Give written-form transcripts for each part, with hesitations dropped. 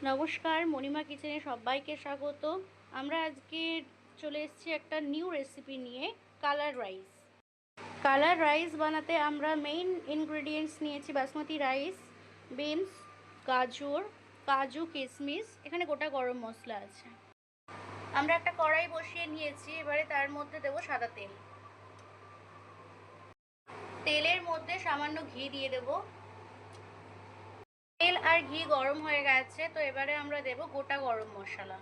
নমস্কার, মণিমা কিচেনে সবাইকে স্বাগত। আমরা আজকে চলে এসেছি একটা নিউ রেসিপি নিয়ে, কালার রাইস। কালার রাইস বানাতে আমরা মেইন ইনগ্রেডিয়েন্টস নিয়েছি বাসমতি রাইস, বিনস, গাজর, কাজু, কিশমিশ, এখানে গোটা গরম মশলা আছে। আমরা একটা কড়াই বসিয়ে নিয়েছি, এবারে তার মধ্যে দেবো সাদা তেল। তেলের মধ্যে সামান্য ঘি দিয়ে দেবো। তেল আর ঘি গরম হয়ে গেছে, তো এবারে আমরা দেব গোটা গরম মশলা।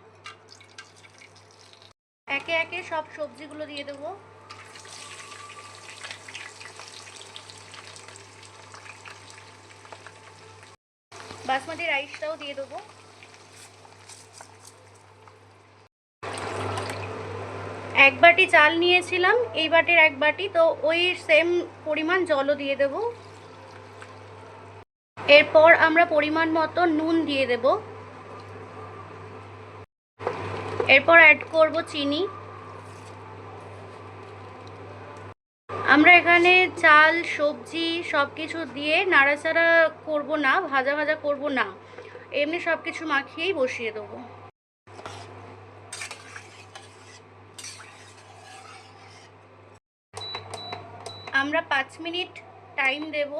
একে একে সব সবজিগুলো দিয়ে দেব। বাসমতি রাইসটাও দিয়ে দেবো। এক বাটি চাল নিয়েছিলাম, এই বাটির এক বাটি, তো ওই সেম পরিমাণ জলও দিয়ে দেব। এরপর আমরা পরিমাণ মতো নুন দিয়ে দেব। এরপর অ্যাড করব চিনি। আমরা এখানে চাল, সবজি সব কিছু দিয়ে নাড়াচাড়া করব না, ভাজা ভাজা করব না, এমনি সব কিছু মাখিয়েই বসিয়ে দেবো। আমরা 5 মিনিট টাইম দেব।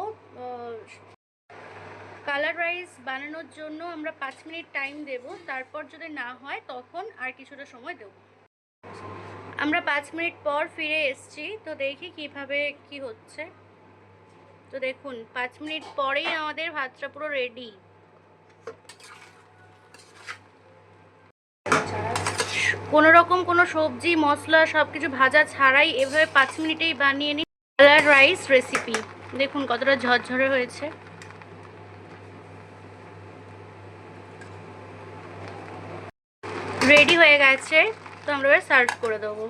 কালার রাইস বানানোর জন্য আমরা 5 মিনিট টাইম দেব, তারপর যদি না হয় তখন আর কিছুটা সময় দেব। আমরা 5 মিনিট পর ফিরে এসেছি, তো দেখি কিভাবে কি হচ্ছে। তো দেখুন 5 মিনিট পরেই আমাদের ভাতটা পুরো রেডি। কোনো রকম কোনো সবজি মশলা সব কিছু ভাজা ছাড়াই এভাবে 5 মিনিটেই বানিয়ে নিই কালার রাইস রেসিপি। দেখুন কতটা ঝরঝরে হয়েছে। রেডি হয়ে গেছে, তো আমরা এবার সার্ভ করে দেবো।